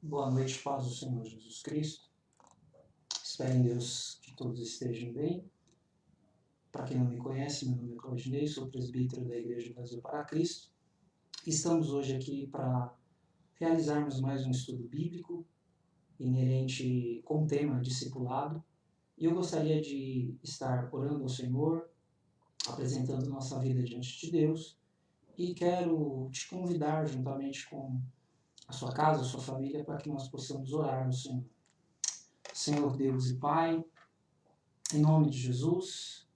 Boa noite, paz do Senhor Jesus Cristo. Espero em Deus que todos estejam bem. Para quem não me conhece, meu nome é Claudinei, sou presbítero da Igreja Brasil para Cristo. Estamos hoje aqui para realizarmos mais um estudo bíblico inerente com o tema discipulado. E eu gostaria de estar orando ao Senhor, apresentando nossa vida diante de Deus. E quero te convidar, juntamente com a sua casa, a sua família, para que nós possamos orar ao Senhor. Senhor Deus e Pai, em nome de Jesus,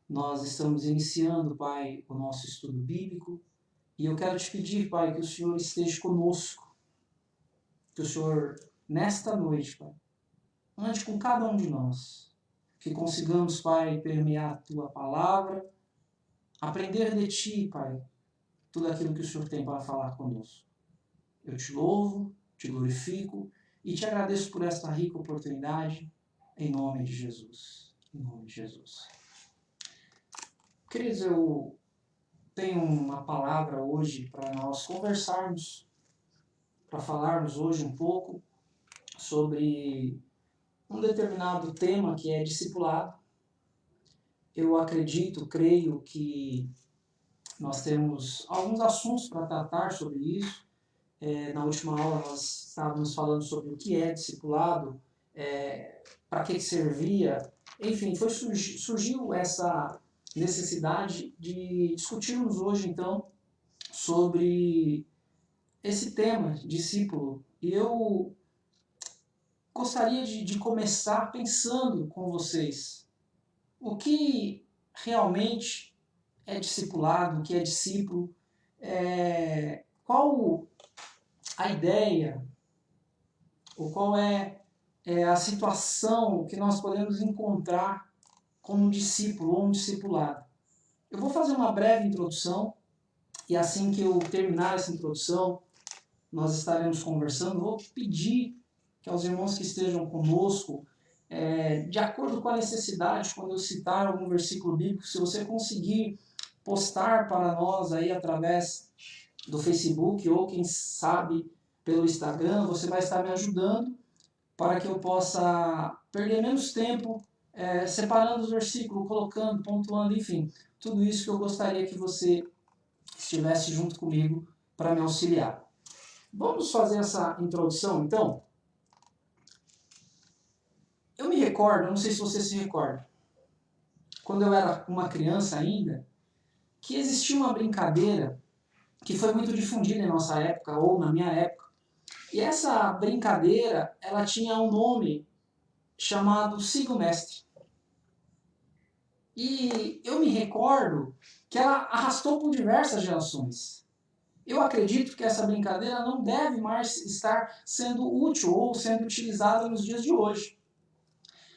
nós estamos iniciando, Pai, o nosso estudo bíblico e eu quero te pedir, Pai, que o Senhor esteja conosco, que o Senhor, nesta noite, Pai, ande com cada um de nós, que consigamos, Pai, permear a Tua palavra, aprender de Ti, Pai, tudo aquilo que o Senhor tem para falar conosco. Eu te louvo, te glorifico e te agradeço por esta rica oportunidade, em nome de Jesus. Em nome de Jesus. Queridos, eu tenho uma palavra hoje para nós conversarmos, para falarmos hoje um pouco sobre um determinado tema que é discipulado. Eu acredito, creio que nós temos alguns assuntos para tratar sobre isso. Na última aula nós estávamos falando sobre o que é discipulado, para que servia. Enfim, surgiu essa necessidade de discutirmos hoje, então, sobre esse tema, discípulo. E eu gostaria de começar pensando com vocês o que realmente é discipulado, o que é discípulo, qual a ideia, ou qual é a situação que nós podemos encontrar como um discípulo ou um discipulado. Eu vou fazer uma breve introdução e assim que eu terminar essa introdução, nós estaremos conversando. Vou pedir que aos irmãos que estejam conosco, de acordo com a necessidade, quando eu citar algum versículo bíblico, se você conseguir postar para nós aí através do Facebook ou quem sabe pelo Instagram, você vai estar me ajudando para que eu possa perder menos tempo separando os versículos, colocando, pontuando, enfim, tudo isso que eu gostaria que você estivesse junto comigo para me auxiliar. Vamos fazer essa introdução, então? Eu me recordo, não sei se você se recorda, quando eu era uma criança ainda, que existia uma brincadeira que foi muito difundida em nossa época, ou na minha época, e essa brincadeira, ela tinha um nome chamado Siga o Mestre. E eu me recordo que ela arrastou por diversas gerações. Eu acredito que essa brincadeira não deve mais estar sendo útil ou sendo utilizada nos dias de hoje.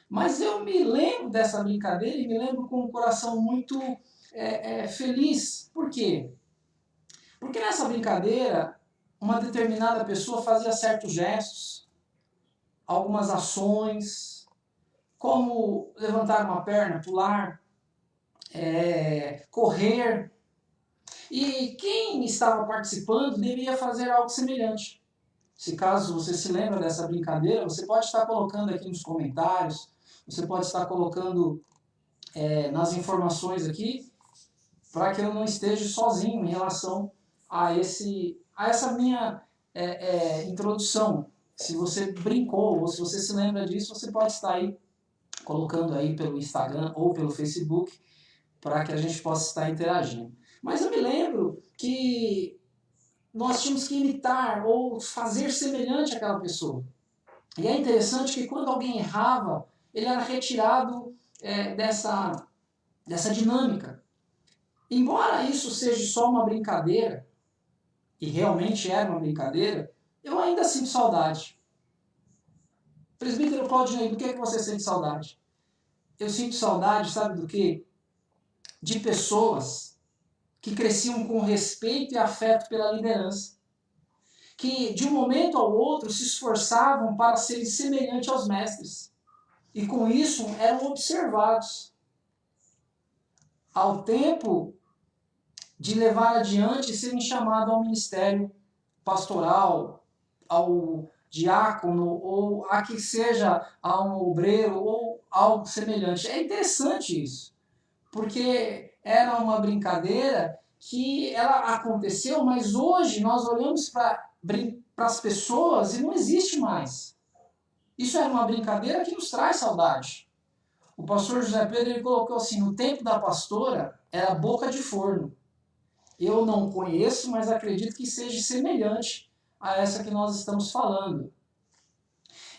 Mas eu me lembro dessa brincadeira e me lembro com um coração muito feliz. Por quê? Porque nessa brincadeira, uma determinada pessoa fazia certos gestos, algumas ações, como levantar uma perna, pular, correr. E quem estava participando deveria fazer algo semelhante. Se caso você se lembra dessa brincadeira, você pode estar colocando aqui nos comentários, você pode estar colocando nas informações aqui, para que eu não esteja sozinho em relação a essa minha introdução. Se você brincou ou se você se lembra disso, você pode estar aí colocando aí pelo Instagram ou pelo Facebook, para que a gente possa estar interagindo. Mas eu me lembro que nós tínhamos que imitar ou fazer semelhante àquela pessoa. E é interessante que quando alguém errava, ele era retirado dessa dinâmica. Embora isso seja só uma brincadeira, e realmente era uma brincadeira, eu ainda sinto saudade. Presbítero Claudinei, do que você sente saudade? Eu sinto saudade, sabe do quê? De pessoas que cresciam com respeito e afeto pela liderança, que de um momento ao outro se esforçavam para serem semelhantes aos mestres, e com isso eram observados. Ao tempo de levar adiante e serem chamados ao ministério pastoral, diácono, ou a que seja a um obreiro, ou algo semelhante. É interessante isso, porque era uma brincadeira que ela aconteceu, mas hoje nós olhamos para as pessoas e não existe mais. Isso era uma brincadeira que nos traz saudade. O pastor José Pedro ele colocou assim, no tempo da pastora era boca de forno. Eu não conheço, mas acredito que seja semelhante a essa que nós estamos falando.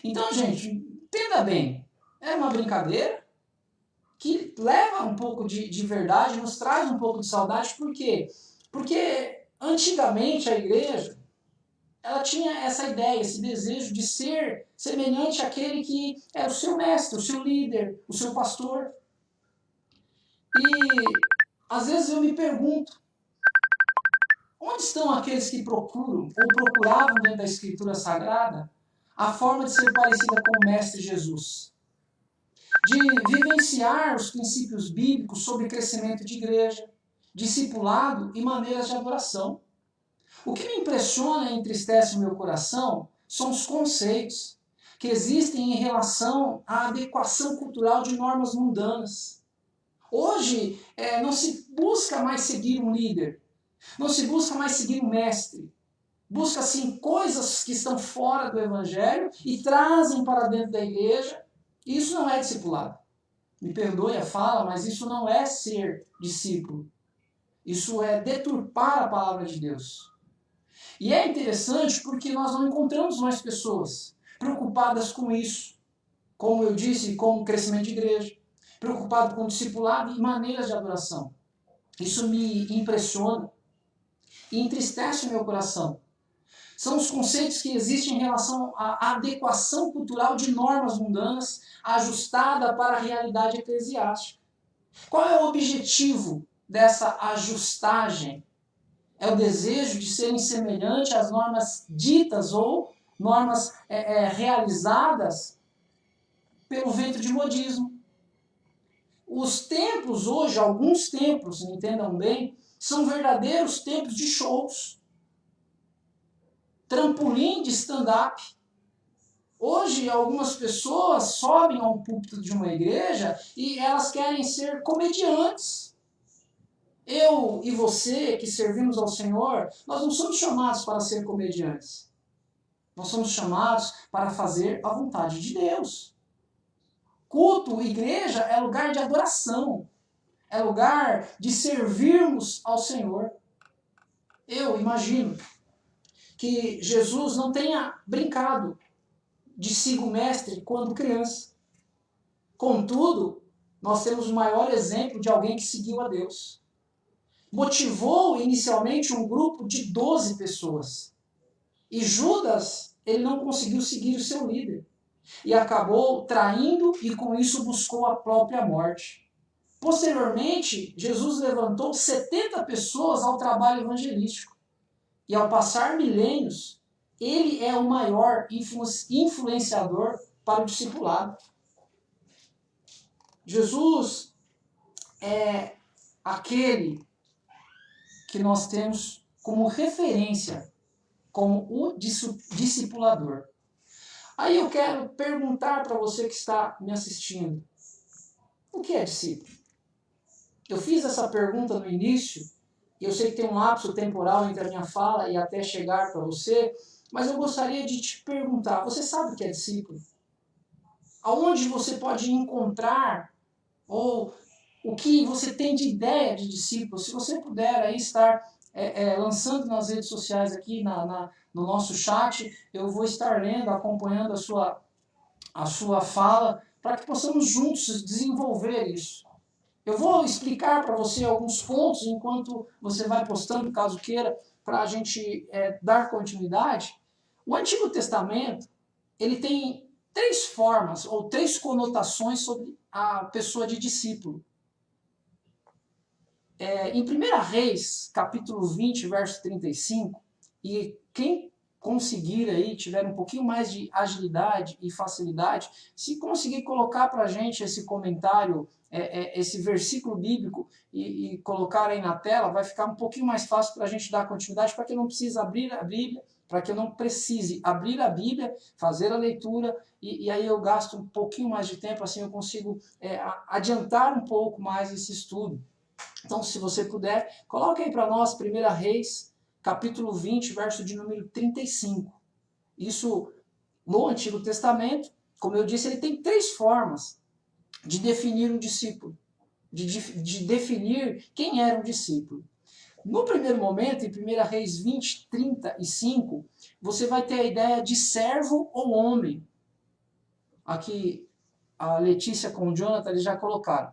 Então, gente, entenda bem, é uma brincadeira que leva um pouco de verdade, nos traz um pouco de saudade, por quê? Porque antigamente a igreja, ela tinha essa ideia, esse desejo de ser semelhante àquele que era o seu mestre, o seu líder, o seu pastor. E às vezes eu me pergunto, onde estão aqueles que procuram ou procuravam dentro da Escritura Sagrada a forma de ser parecida com o Mestre Jesus? De vivenciar os princípios bíblicos sobre crescimento de igreja, discipulado e maneiras de adoração. O que me impressiona e entristece o meu coração são os conceitos que existem em relação à adequação cultural de normas mundanas. Hoje não se busca mais seguir um líder, não se busca mais seguir um mestre. Busca-se coisas que estão fora do evangelho e trazem para dentro da igreja. Isso não é discipulado. Me perdoe a fala, mas isso não é ser discípulo. Isso é deturpar a palavra de Deus. E é interessante porque nós não encontramos mais pessoas preocupadas com isso. Como eu disse, com o crescimento de igreja. Preocupado com o discipulado e maneiras de adoração. Isso me impressiona e entristece o meu coração. São os conceitos que existem em relação à adequação cultural de normas mundanas ajustada para a realidade eclesiástica. Qual é o objetivo dessa ajustagem? É o desejo de serem semelhantes às normas ditas ou normas realizadas pelo vento de modismo. Os templos hoje, alguns templos, me entendam bem, são verdadeiros templos de shows. Trampolim de stand-up. Hoje, algumas pessoas sobem ao púlpito de uma igreja e elas querem ser comediantes. Eu e você que servimos ao Senhor, nós não somos chamados para ser comediantes. Nós somos chamados para fazer a vontade de Deus. Culto, igreja, é lugar de adoração. É lugar de servirmos ao Senhor. Eu imagino que Jesus não tenha brincado de siga o mestre quando criança. Contudo, nós temos o maior exemplo de alguém que seguiu a Deus. Motivou inicialmente um grupo de 12 pessoas. E Judas, ele não conseguiu seguir o seu líder. E acabou traindo e com isso buscou a própria morte. Posteriormente, Jesus levantou 70 pessoas ao trabalho evangelístico. E ao passar milênios, ele é o maior influenciador para o discipulado. Jesus é aquele que nós temos como referência, como o discipulador. Aí eu quero perguntar para você que está me assistindo, o que é discípulo? Eu fiz essa pergunta no início, e eu sei que tem um lapso temporal entre a minha fala e até chegar para você, mas eu gostaria de te perguntar, você sabe o que é discípulo? Aonde você pode encontrar, ou o que você tem de ideia de discípulo? Se você puder aí estar lançando nas redes sociais aqui, no nosso chat, eu vou estar lendo, acompanhando a sua fala, para que possamos juntos desenvolver isso. Eu vou explicar para você alguns pontos enquanto você vai postando, caso queira, para a gente dar continuidade. O Antigo Testamento, ele tem 3 formas ou 3 conotações sobre a pessoa de discípulo. Em 1 Reis, capítulo 20, verso 35, e quem conseguir aí, tiver um pouquinho mais de agilidade e facilidade, se conseguir colocar para a gente esse comentário, esse versículo bíblico e colocar aí na tela, vai ficar um pouquinho mais fácil para a gente dar continuidade, para quem não precisa abrir a Bíblia, para que eu não precise abrir a Bíblia, fazer a leitura, e aí eu gasto um pouquinho mais de tempo, assim eu consigo adiantar um pouco mais esse estudo. Então, se você puder, coloque aí para nós 1 Reis, capítulo 20, verso de número 35. Isso no Antigo Testamento, como eu disse, ele tem 3 formas de definir um discípulo, de definir quem era um discípulo. No primeiro momento, em 1 Reis 20, 35, você vai ter a ideia de servo ou homem. Aqui a Letícia com o Jonathan eles já colocaram.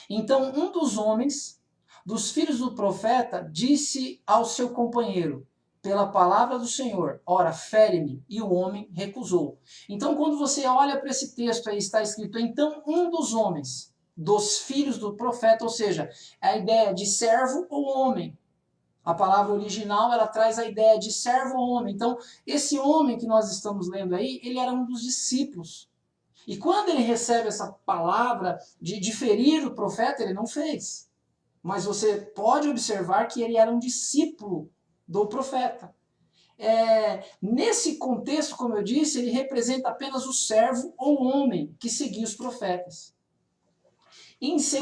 Então, um dos homens, dos filhos do profeta, disse ao seu companheiro, pela palavra do Senhor, ora, fere-me, e o homem recusou. Então, quando você olha para esse texto aí, está escrito, então, um dos homens, dos filhos do profeta, ou seja, a ideia de servo ou homem. A palavra original, ela traz a ideia de servo ou homem. Então, esse homem que nós estamos lendo aí, ele era um dos discípulos. E quando ele recebe essa palavra de ferir o profeta, ele não fez. Mas você pode observar que ele era um discípulo do profeta. Nesse contexto, como eu disse, ele representa apenas o servo ou homem que seguia os profetas. Em 2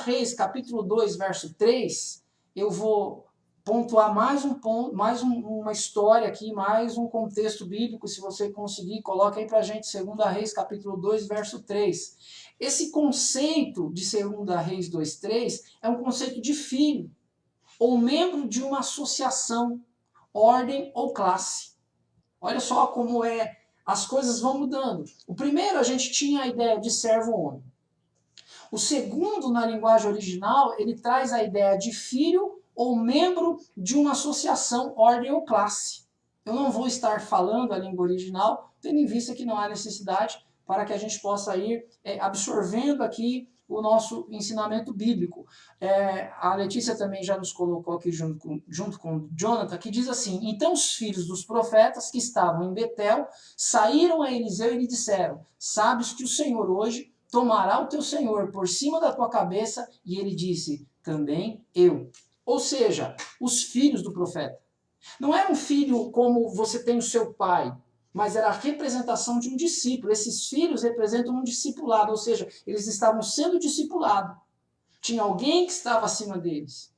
Reis, capítulo 2, verso 3, eu vou pontuar mais um ponto, uma história aqui, mais um contexto bíblico, se você conseguir, coloca aí pra gente 2 Reis, capítulo 2, verso 3. Esse conceito de 2 Reis 2, 3 é um conceito de filho, ou membro de uma associação, ordem ou classe. Olha só como as coisas vão mudando. O primeiro, a gente tinha a ideia de servo-homem. O segundo, na linguagem original, ele traz a ideia de filho ou membro de uma associação, ordem ou classe. Eu não vou estar falando a língua original, tendo em vista que não há necessidade para que a gente possa ir absorvendo aqui o nosso ensinamento bíblico. A Letícia também já nos colocou aqui junto com o Jonathan, que diz assim, então os filhos dos profetas que estavam em Betel saíram a Eliseu e lhe disseram, sabes que o Senhor hoje tomará o teu senhor por cima da tua cabeça, e ele disse, também eu. Ou seja, os filhos do profeta. Não era um filho como você tem o seu pai, mas era a representação de um discípulo. Esses filhos representam um discipulado, ou seja, eles estavam sendo discipulados. Tinha alguém que estava acima deles.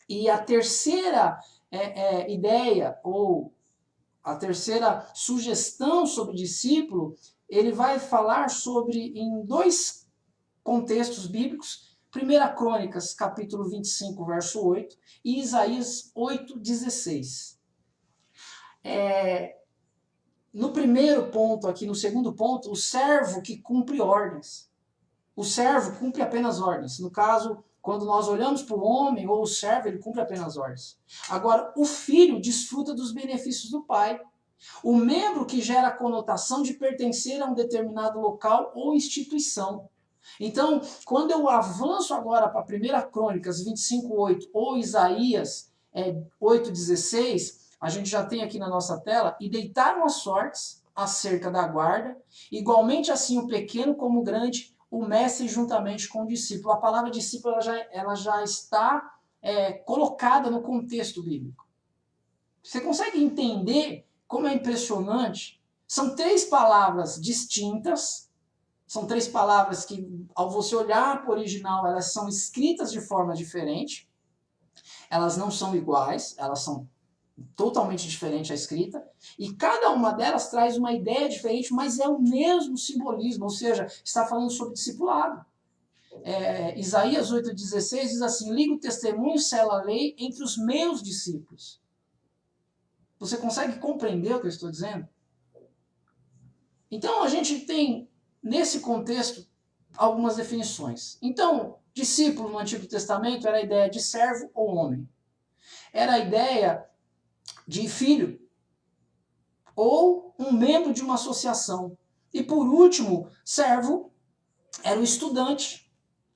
E a terceira ideia, ou a terceira sugestão sobre discípulo, ele vai falar em 2 contextos bíblicos, 1 Crônicas, capítulo 25, verso 8, e Isaías 8, 16. No primeiro ponto aqui, no segundo ponto, o servo que cumpre ordens. O servo cumpre apenas ordens. No caso, quando nós olhamos para o homem ou o servo, ele cumpre apenas ordens. Agora, o filho desfruta dos benefícios do pai. O membro que gera a conotação de pertencer a um determinado local ou instituição. Então, quando eu avanço agora para 1 Crônicas 25:8 ou Isaías 8:16, a gente já tem aqui na nossa tela, e deitaram as sortes acerca da guarda, igualmente assim o pequeno como o grande, o mestre juntamente com o discípulo. A palavra discípulo ela já está colocada no contexto bíblico. Você consegue entender como é impressionante? São 3 palavras distintas, são 3 palavras que, ao você olhar para o original, elas são escritas de forma diferente, elas não são iguais, elas são totalmente diferentes a escrita, e cada uma delas traz uma ideia diferente, mas é o mesmo simbolismo, ou seja, está falando sobre discipulado. Isaías 8,16 diz assim, liga o testemunho, sela a lei entre os meus discípulos. Você consegue compreender o que eu estou dizendo? Então, a gente tem, nesse contexto, algumas definições. Então, discípulo no Antigo Testamento era a ideia de servo ou homem. Era a ideia de filho ou um membro de uma associação. E, por último, servo era o estudante.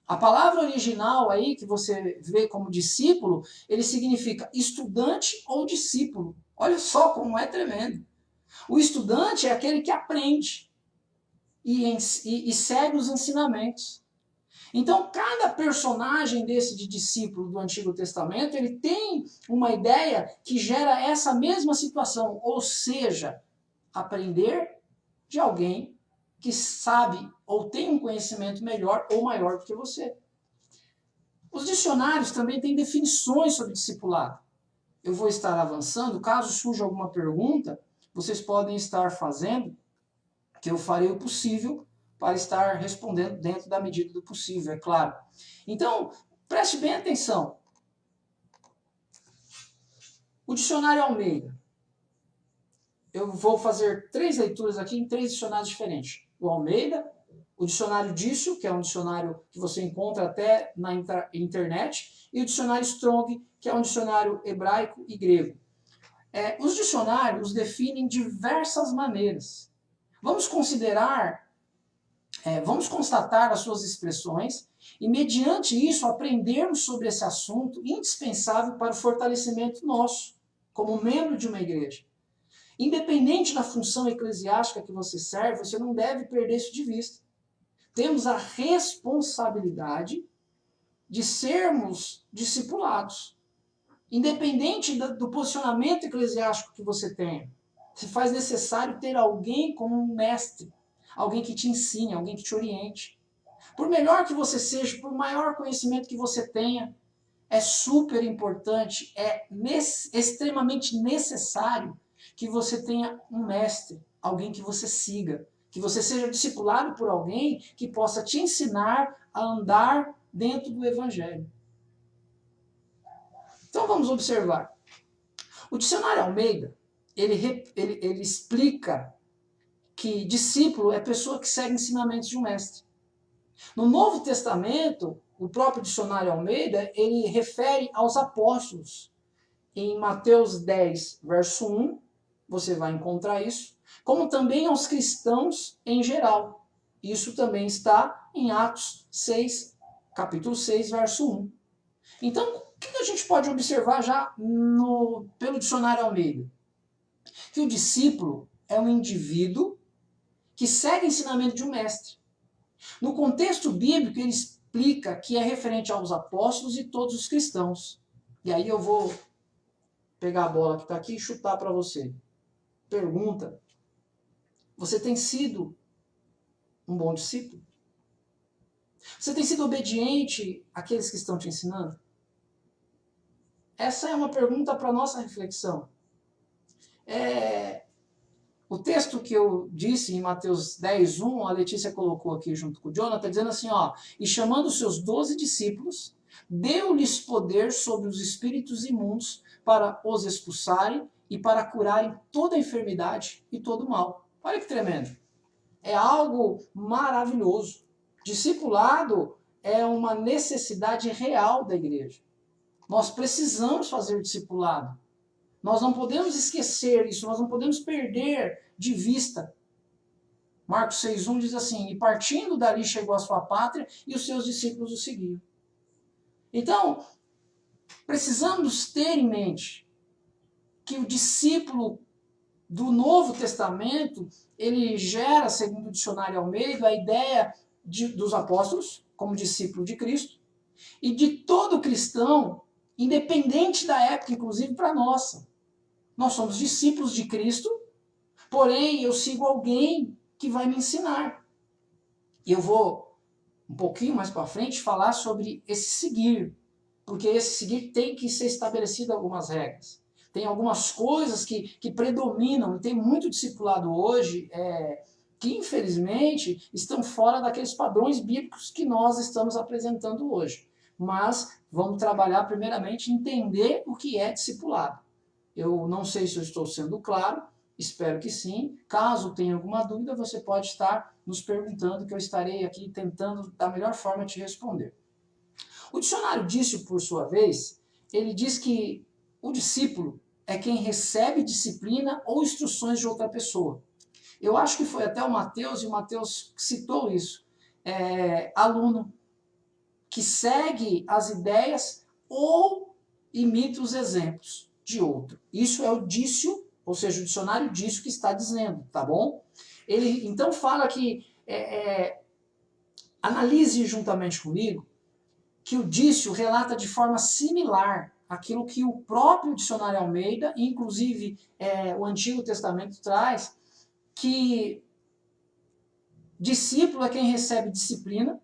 A palavra original aí, que você vê como discípulo, ele significa estudante ou discípulo. Olha só como é tremendo. O estudante é aquele que aprende e segue os ensinamentos. Então, cada personagem desse de discípulo do Antigo Testamento, ele tem uma ideia que gera essa mesma situação, ou seja, aprender de alguém que sabe ou tem um conhecimento melhor ou maior do que você. Os dicionários também têm definições sobre discipulado. Eu vou estar avançando, caso surja alguma pergunta, vocês podem estar fazendo, que eu farei o possível para estar respondendo dentro da medida do possível, é claro. Então, preste bem atenção. O dicionário Almeida. Eu vou fazer 3 leituras aqui em 3 dicionários diferentes. O Almeida, o dicionário Dício, que é um dicionário que você encontra até na internet, e o dicionário Strong, que é um dicionário hebraico e grego. Os dicionários definem diversas maneiras. Vamos constatar as suas expressões e, mediante isso, aprendermos sobre esse assunto indispensável para o fortalecimento nosso, como membro de uma igreja. Independente da função eclesiástica que você serve, você não deve perder isso de vista. Temos a responsabilidade de sermos discipulados. Independente do posicionamento eclesiástico que você tenha, se faz necessário ter alguém como um mestre, alguém que te ensine, alguém que te oriente. Por melhor que você seja, por maior conhecimento que você tenha, é super importante, extremamente necessário que você tenha um mestre, alguém que você siga, que você seja discipulado por alguém que possa te ensinar a andar dentro do Evangelho. Então vamos observar. O dicionário Almeida, ele explica que discípulo é pessoa que segue ensinamentos de um mestre. No Novo Testamento, o próprio dicionário Almeida, ele refere aos apóstolos. Em Mateus 10, verso 1, você vai encontrar isso, como também aos cristãos em geral. Isso também está em Atos 6, capítulo 6, verso 1. Então, o que a gente pode observar já pelo dicionário Almeida? Que o discípulo é um indivíduo que segue o ensinamento de um mestre. No contexto bíblico, ele explica que é referente aos apóstolos e todos os cristãos. E aí eu vou pegar a bola que está aqui e chutar para você. Pergunta: você tem sido um bom discípulo? Você tem sido obediente àqueles que estão te ensinando? Essa é uma pergunta para a nossa reflexão. O texto que eu disse em Mateus 10, 1, a Letícia colocou aqui junto com o Jonathan, dizendo assim, e chamando os seus 12 discípulos, deu-lhes poder sobre os espíritos imundos para os expulsarem e para curarem toda enfermidade e todo mal. Olha que tremendo. É algo maravilhoso. Discipulado é uma necessidade real da igreja. Nós precisamos fazer discipulado. Nós não podemos esquecer isso, nós não podemos perder de vista. Marcos 6,1 diz assim, e partindo dali chegou à sua pátria e os seus discípulos o seguiam. Então, precisamos ter em mente que o discípulo do Novo Testamento, ele gera, segundo o dicionário Almeida, a ideia dos apóstolos, como discípulo de Cristo, e de todo cristão, independente da época, inclusive para a nossa. Nós somos discípulos de Cristo, porém eu sigo alguém que vai me ensinar. E eu vou, um pouquinho mais para frente, falar sobre esse seguir, porque esse seguir tem que ser estabelecido algumas regras. Tem algumas coisas que predominam, e tem muito discipulado hoje que infelizmente estão fora daqueles padrões bíblicos que nós estamos apresentando hoje. Mas vamos trabalhar primeiramente entender o que é discipulado. Eu não sei se eu estou sendo claro, espero que sim. Caso tenha alguma dúvida, você pode estar nos perguntando, que eu estarei aqui tentando da melhor forma te responder. O dicionário Dício, por sua vez, ele diz que o discípulo é quem recebe disciplina ou instruções de outra pessoa. Eu acho que foi até o Mateus, e o Mateus citou isso. Aluno que segue as ideias ou imita os exemplos de outro. Isso é o Dício, ou seja, o dicionário Dício que está dizendo, tá bom? Ele então fala que Analise juntamente comigo que o Dício relata de forma similar aquilo que o próprio dicionário Almeida, inclusive o Antigo Testamento, traz, que discípulo é quem recebe disciplina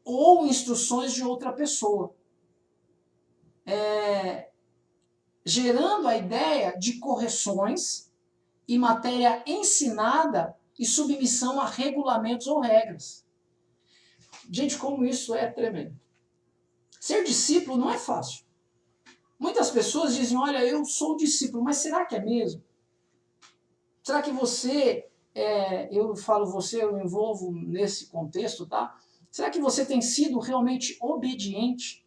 ou instruções de outra pessoa, gerando a ideia de correções e matéria ensinada e submissão a regulamentos ou regras. Gente, como isso é tremendo. Ser discípulo não é fácil. Muitas pessoas dizem, olha, eu sou discípulo, mas será que é mesmo? Será que você, eu falo você, eu me envolvo nesse contexto, tá? Será que você tem sido realmente obediente?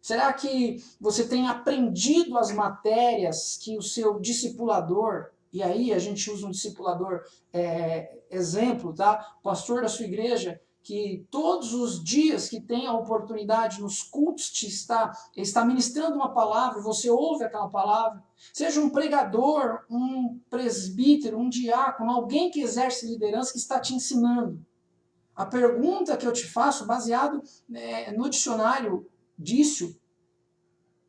Será que você tem aprendido as matérias que o seu discipulador, e aí a gente usa um discipulador exemplo, tá? Pastor da sua igreja, que todos os dias que tem a oportunidade nos cultos te está ministrando uma palavra, você ouve aquela palavra, seja um pregador, um presbítero, um diácono, alguém que exerce liderança que está te ensinando. A pergunta que eu te faço, baseado no dicionário Dício,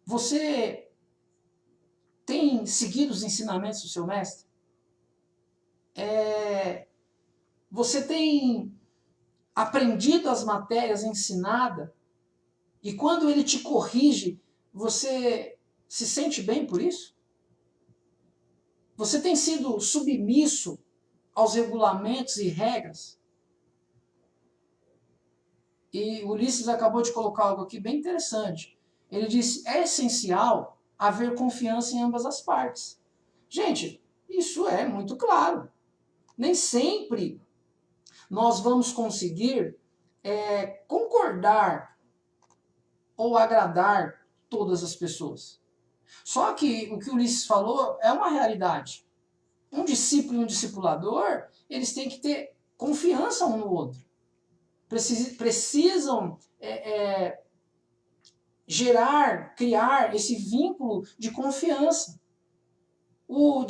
você tem seguido os ensinamentos do seu mestre? Você tem aprendido as matérias ensinadas? E quando ele te corrige, você se sente bem por isso? Você tem sido submisso aos regulamentos e regras? E Ulisses acabou de colocar algo aqui bem interessante. Ele disse, é essencial haver confiança em ambas as partes. Gente, isso é muito claro. Nem sempre nós vamos conseguir concordar ou agradar todas as pessoas. Só que o que o Ulisses falou é uma realidade. Um discípulo e um discipulador, eles têm que ter confiança um no outro. Precisam criar esse vínculo de confiança. O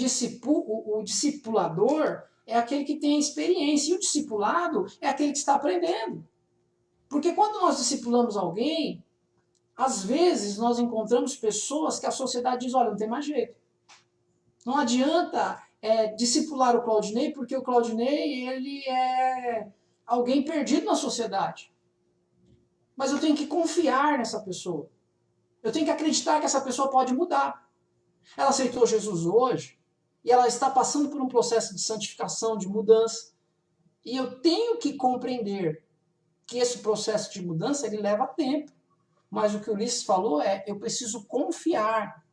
discipulador é aquele que tem a experiência, e o discipulado é aquele que está aprendendo. Porque quando nós discipulamos alguém, às vezes nós encontramos pessoas que a sociedade diz, olha, não tem mais jeito. Não adianta discipular o Claudinei, porque o Claudinei ele é alguém perdido na sociedade. Mas eu tenho que confiar nessa pessoa. Eu tenho que acreditar que essa pessoa pode mudar. Ela aceitou Jesus hoje e ela está passando por um processo de santificação, de mudança. E eu tenho que compreender que esse processo de mudança ele leva tempo. Mas o que o Ulisses falou eu preciso confiar.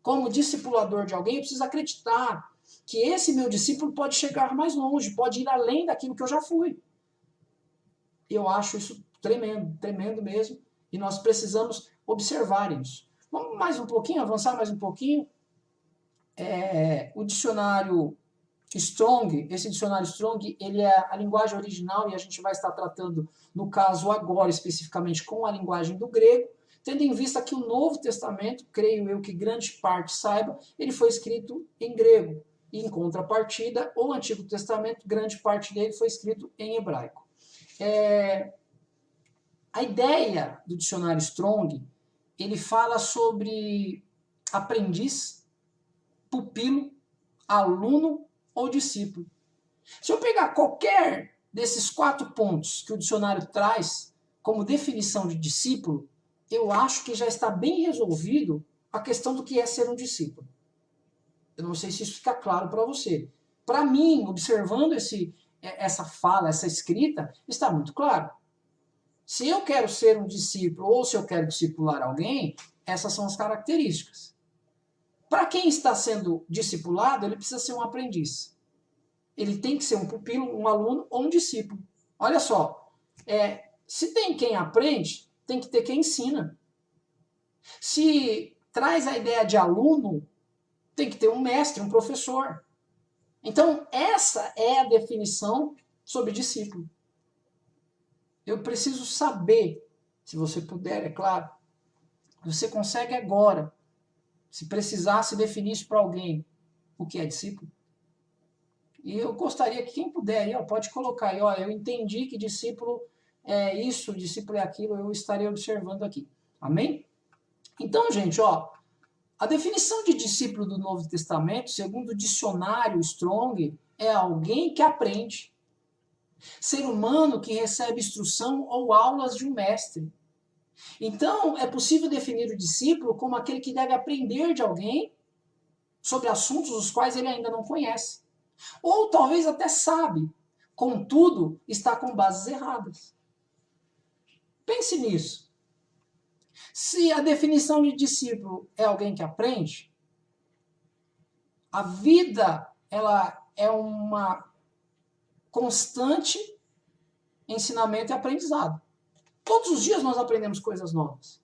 Como discipulador de alguém, eu preciso acreditar que esse meu discípulo pode chegar mais longe, pode ir além daquilo que eu já fui. Eu acho isso tremendo, tremendo mesmo. E nós precisamos observar isso. Vamos mais um pouquinho, avançar mais um pouquinho. O dicionário Strong, esse dicionário Strong, ele é a linguagem original e a gente vai estar tratando, no caso agora especificamente, com a linguagem do grego, tendo em vista que o Novo Testamento, creio eu que grande parte saiba, ele foi escrito em grego. E em contrapartida, o Antigo Testamento, grande parte dele foi escrito em hebraico. A ideia do dicionário Strong, ele fala sobre aprendiz, pupilo, aluno ou discípulo. Se eu pegar qualquer desses 4 pontos que o dicionário traz como definição de discípulo, eu acho que já está bem resolvido a questão do que é ser um discípulo. Eu não sei se isso fica claro para você. Para mim, observando essa fala, essa escrita, está muito claro. Se eu quero ser um discípulo ou se eu quero discipular alguém, essas são as características. Para quem está sendo discipulado, ele precisa ser um aprendiz. Ele tem que ser um pupilo, um aluno ou um discípulo. Olha só, se tem quem aprende, tem que ter quem ensina. Se traz a ideia de aluno, tem que ter um mestre, um professor. Então, essa é a definição sobre discípulo. Eu preciso saber, se você puder, é claro, você consegue agora, se precisar se definir isso para alguém, o que é discípulo? E eu gostaria que quem puder aí, ó, pode colocar aí, ó, eu entendi que discípulo é isso, discípulo é aquilo, eu estarei observando aqui. Amém? Então, gente, ó, a definição de discípulo do Novo Testamento, segundo o dicionário Strong, é alguém que aprende. Ser humano que recebe instrução ou aulas de um mestre. Então, é possível definir o discípulo como aquele que deve aprender de alguém sobre assuntos os quais ele ainda não conhece. Ou talvez até sabe, contudo, está com bases erradas. Pense nisso. Se a definição de discípulo é alguém que aprende, a vida ela é uma constante ensinamento e aprendizado. Todos os dias nós aprendemos coisas novas.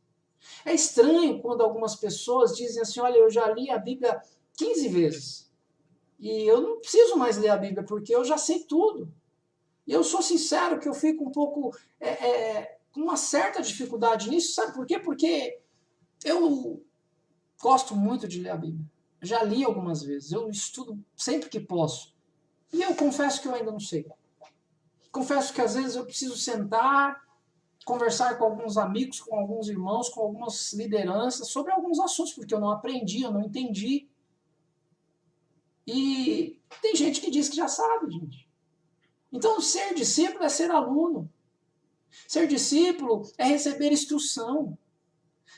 É estranho quando algumas pessoas dizem assim, olha, eu já li a Bíblia 15 vezes. E eu não preciso mais ler a Bíblia, porque eu já sei tudo. E eu sou sincero que eu fico um pouco com uma certa dificuldade nisso. Sabe por quê? Porque eu gosto muito de ler a Bíblia. Já li algumas vezes. Eu estudo sempre que posso. E eu confesso que eu ainda não sei. Confesso que às vezes eu preciso sentar, conversar com alguns amigos, com alguns irmãos, com algumas lideranças sobre alguns assuntos, porque eu não aprendi, eu não entendi. E tem gente que diz que já sabe, gente. Então, ser discípulo é ser aluno. Ser discípulo é receber instrução.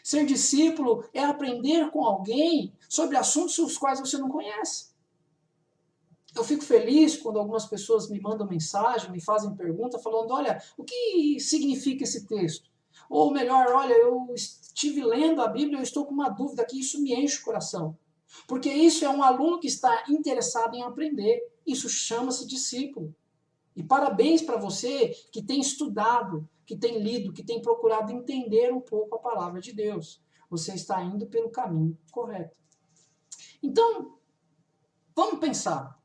Ser discípulo é aprender com alguém sobre assuntos os quais você não conhece. Eu fico feliz quando algumas pessoas me mandam mensagem, me fazem pergunta, falando, olha, o que significa esse texto? Ou melhor, olha, eu estive lendo a Bíblia, eu estou com uma dúvida aqui, isso me enche o coração. Porque isso é um aluno que está interessado em aprender. Isso chama-se discípulo. E parabéns para você que tem estudado, que tem lido, que tem procurado entender um pouco a palavra de Deus. Você está indo pelo caminho correto. Então, vamos pensar.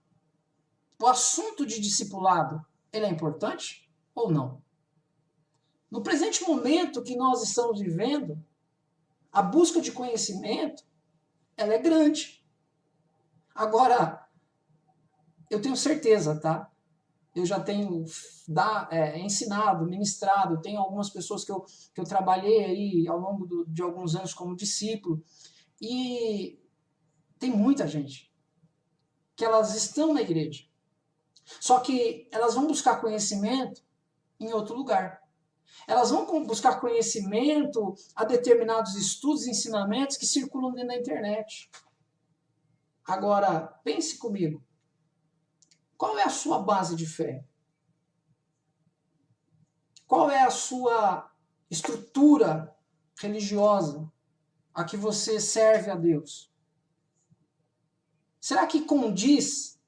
O assunto de discipulado, ele é importante ou não? No presente momento que nós estamos vivendo, a busca de conhecimento, ela é grande. Agora, eu tenho certeza, tá? Eu já tenho ensinado, ministrado, tenho algumas pessoas que eu trabalhei aí ao longo de alguns anos como discípulo, e tem muita gente que elas estão na igreja, só que elas vão buscar conhecimento em outro lugar. Elas vão buscar conhecimento a determinados estudos e ensinamentos que circulam dentro da internet. Agora, pense comigo, qual é a sua base de fé? Qual é a sua estrutura religiosa a que você serve a Deus? Será que condiz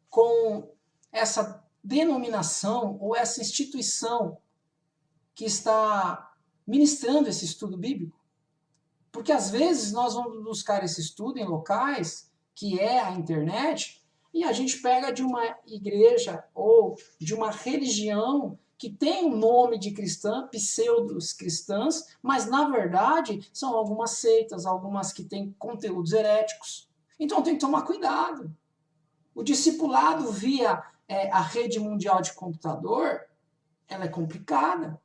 com essa denominação ou essa instituição que está ministrando esse estudo bíblico? Porque às vezes nós vamos buscar esse estudo em locais que é a internet e a gente pega de uma igreja ou de uma religião que tem um nome de cristã, pseudos cristãs, mas na verdade são algumas seitas, algumas que têm conteúdos heréticos. Então tem que tomar cuidado. O discipulado via a rede mundial de computador, ela é complicada.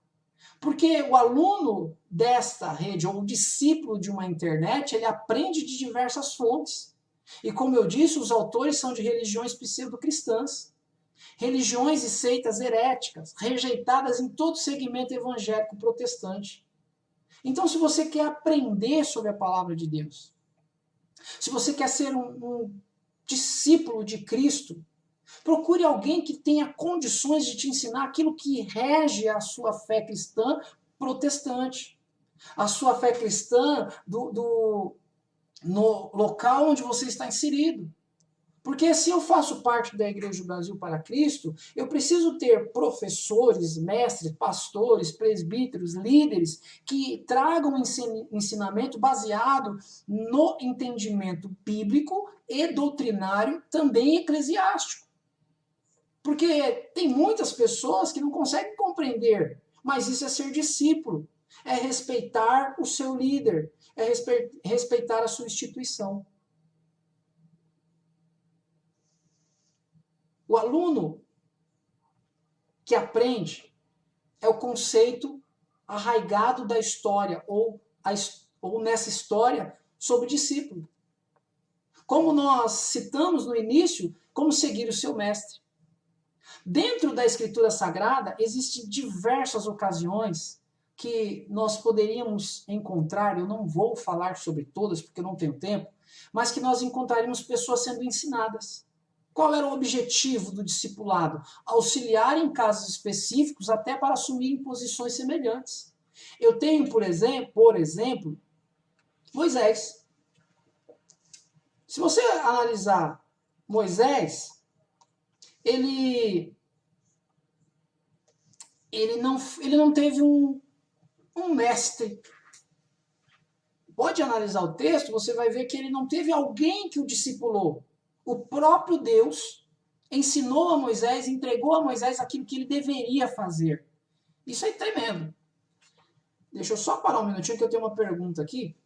Porque o aluno desta rede, ou o discípulo de uma internet, ele aprende de diversas fontes. E como eu disse, os autores são de religiões pseudo-cristãs. Religiões e seitas heréticas, rejeitadas em todo segmento evangélico protestante. Então, se você quer aprender sobre a palavra de Deus, se você quer ser um discípulo de Cristo, procure alguém que tenha condições de te ensinar aquilo que rege a sua fé cristã protestante. A sua fé cristã no local onde você está inserido. Porque se eu faço parte da Igreja do Brasil para Cristo, eu preciso ter professores, mestres, pastores, presbíteros, líderes que tragam ensinamento baseado no entendimento bíblico e doutrinário, também eclesiástico. Porque tem muitas pessoas que não conseguem compreender, mas isso é ser discípulo, é respeitar o seu líder, é respeitar a sua instituição. O aluno que aprende é o conceito arraigado da história, ou nessa história sobre o discípulo. Como nós citamos no início, como seguir o seu mestre. Dentro da Escritura Sagrada, existem diversas ocasiões que nós poderíamos encontrar, eu não vou falar sobre todas porque eu não tenho tempo, mas que nós encontraríamos pessoas sendo ensinadas. Qual era o objetivo do discipulado? Auxiliar em casos específicos até para assumir posições semelhantes. Eu tenho, por exemplo, Moisés. Se você analisar Moisés, ele não teve um mestre. Pode analisar o texto, você vai ver que ele não teve alguém que o discipulou. O próprio Deus ensinou a Moisés, entregou a Moisés aquilo que ele deveria fazer. Isso é tremendo. Deixa eu só parar um minutinho que eu tenho uma pergunta aqui.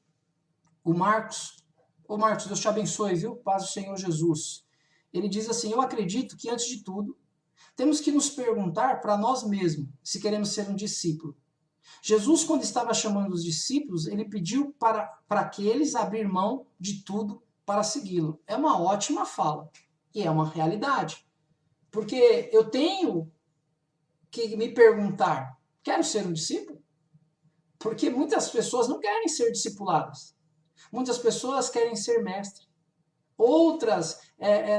O Marcos. Ô Marcos, Deus te abençoe, viu? Paz do Senhor Jesus. Ele diz assim, eu acredito que, antes de tudo, temos que nos perguntar para nós mesmos se queremos ser um discípulo. Jesus, quando estava chamando os discípulos, ele pediu para aqueles abrir mão de tudo para segui-lo. É uma ótima fala e é uma realidade. Porque eu tenho que me perguntar, quero ser um discípulo? Porque muitas pessoas não querem ser discipuladas. Muitas pessoas querem ser mestre. Outras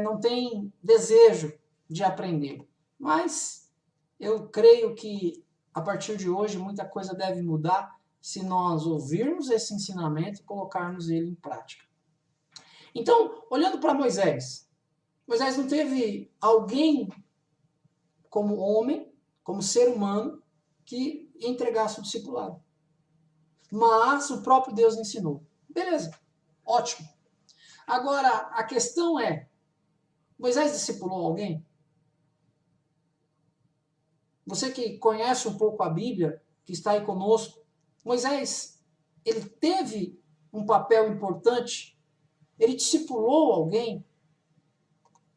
não têm desejo de aprender. Mas eu creio que a partir de hoje muita coisa deve mudar se nós ouvirmos esse ensinamento e colocarmos ele em prática. Então, olhando para Moisés, Moisés não teve alguém como homem, como ser humano, que entregasse o discipulado. Mas o próprio Deus ensinou. Beleza, ótimo. Agora, a questão é, Moisés discipulou alguém? Você que conhece um pouco a Bíblia, que está aí conosco, Moisés, ele teve um papel importante? Ele discipulou alguém?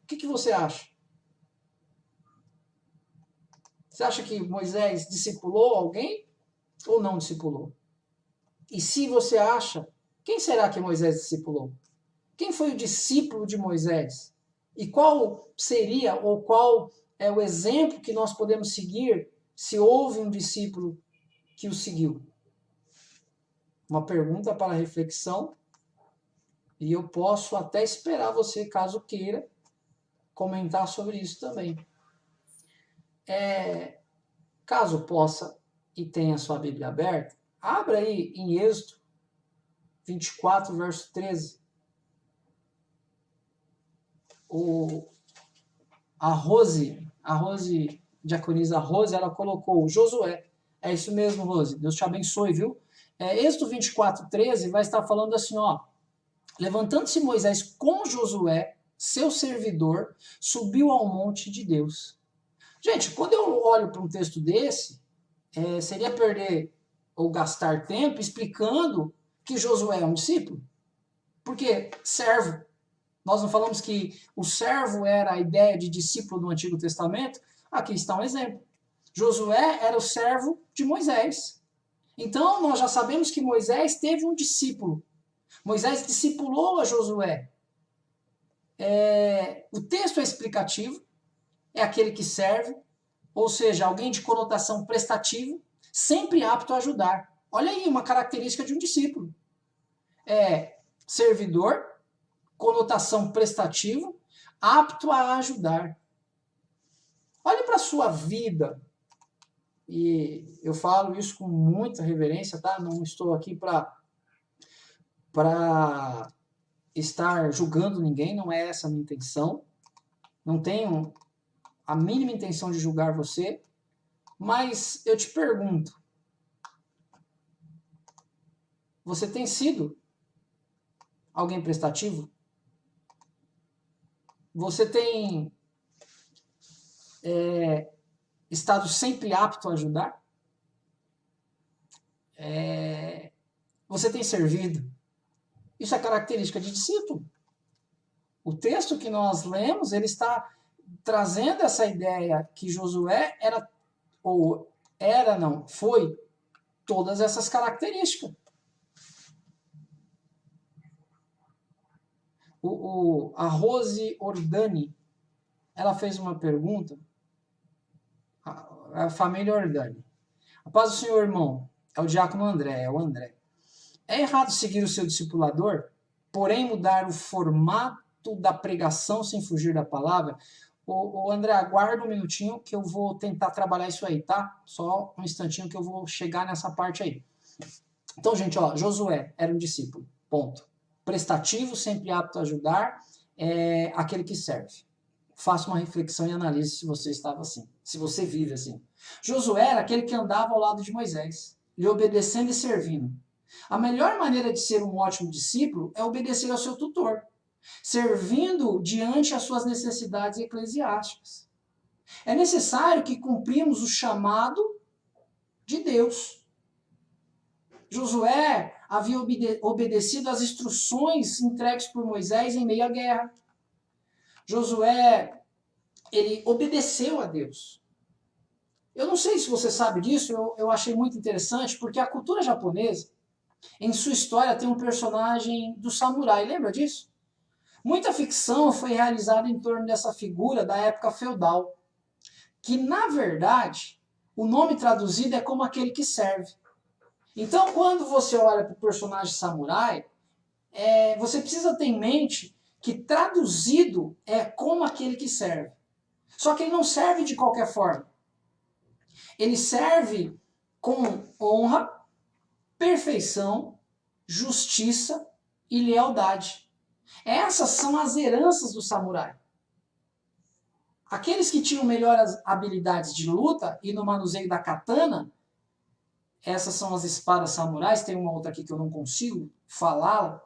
O que você acha? Você acha que Moisés discipulou alguém ou não discipulou? E se você acha, quem será que Moisés discipulou? Quem foi o discípulo de Moisés? E qual seria, ou qual é o exemplo que nós podemos seguir se houve um discípulo que o seguiu? Uma pergunta para reflexão, e eu posso até esperar você, caso queira, comentar sobre isso também. Caso possa e tenha sua Bíblia aberta, abra aí em Êxodo 24, verso 13. A Rose, diaconisa Rose, ela colocou Josué. É isso mesmo, Rose. Deus te abençoe, viu? Êxodo 24, 13 vai estar falando assim, ó. Levantando-se Moisés com Josué, seu servidor, subiu ao monte de Deus. Gente, quando eu olho para um texto desse, seria perder ou gastar tempo explicando que Josué é um discípulo? Porque servo. Nós não falamos que o servo era a ideia de discípulo no Antigo Testamento? Aqui está um exemplo. Josué era o servo de Moisés. Então, nós já sabemos que Moisés teve um discípulo. Moisés discipulou a Josué. O texto é explicativo, é aquele que serve, ou seja, alguém de conotação prestativa, sempre apto a ajudar. Olha aí uma característica de um discípulo. Servidor, conotação prestativa, apto a ajudar. Olhe para a sua vida, e eu falo isso com muita reverência, tá? Não estou aqui para estar julgando ninguém, não é essa a minha intenção. Não tenho a mínima intenção de julgar você, mas eu te pergunto, você tem sido alguém prestativo? Você tem estado sempre apto a ajudar? Você tem servido? Isso é característica de discípulo. O texto que nós lemos, ele está trazendo essa ideia que Josué foi todas essas características. A Rose Ordani, ela fez uma pergunta, a família Ordani. A paz do Senhor, irmão, é o diácono André, é o André. É errado seguir o seu discipulador, porém mudar o formato da pregação sem fugir da palavra? O André, aguarda um minutinho que eu vou tentar trabalhar isso aí, tá? Só um instantinho que eu vou chegar nessa parte aí. Então, gente, ó, Josué era um discípulo, ponto. Prestativo, sempre apto a ajudar, aquele que serve. Faça uma reflexão e analise se você estava assim, se você vive assim. Josué era aquele que andava ao lado de Moisés, lhe obedecendo e servindo. A melhor maneira de ser um ótimo discípulo é obedecer ao seu tutor, servindo diante as suas necessidades eclesiásticas. É necessário que cumprimos o chamado de Deus. Josué havia obedecido às instruções entregues por Moisés em meio à guerra. Josué, ele obedeceu a Deus. Eu não sei se você sabe disso, eu achei muito interessante, porque a cultura japonesa, em sua história, tem um personagem do samurai, lembra disso? Muita ficção foi realizada em torno dessa figura da época feudal, que, na verdade, o nome traduzido é como aquele que serve. Então, quando você olha para o personagem samurai, você precisa ter em mente que traduzido é como aquele que serve. Só que ele não serve de qualquer forma. Ele serve com honra, perfeição, justiça e lealdade. Essas são as heranças do samurai. Aqueles que tinham melhores habilidades de luta e no manuseio da katana, essas são as espadas samurais, tem uma outra aqui que eu não consigo falar,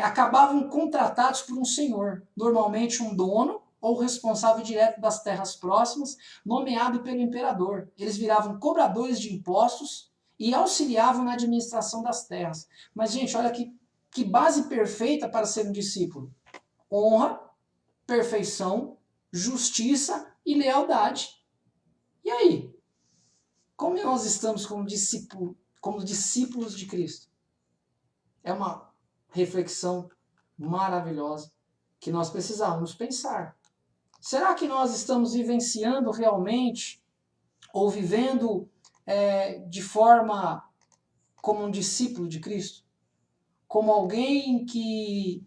acabavam contratados por um senhor, normalmente um dono ou responsável direto das terras próximas, nomeado pelo imperador. Eles viravam cobradores de impostos e auxiliavam na administração das terras. Mas, gente, olha que base perfeita para ser um discípulo. Honra, perfeição, justiça e lealdade. E aí? Como nós estamos como discípulos de Cristo? É uma reflexão maravilhosa que nós precisamos pensar. Será que nós estamos vivenciando realmente ou vivendo de forma como um discípulo de Cristo? Como alguém que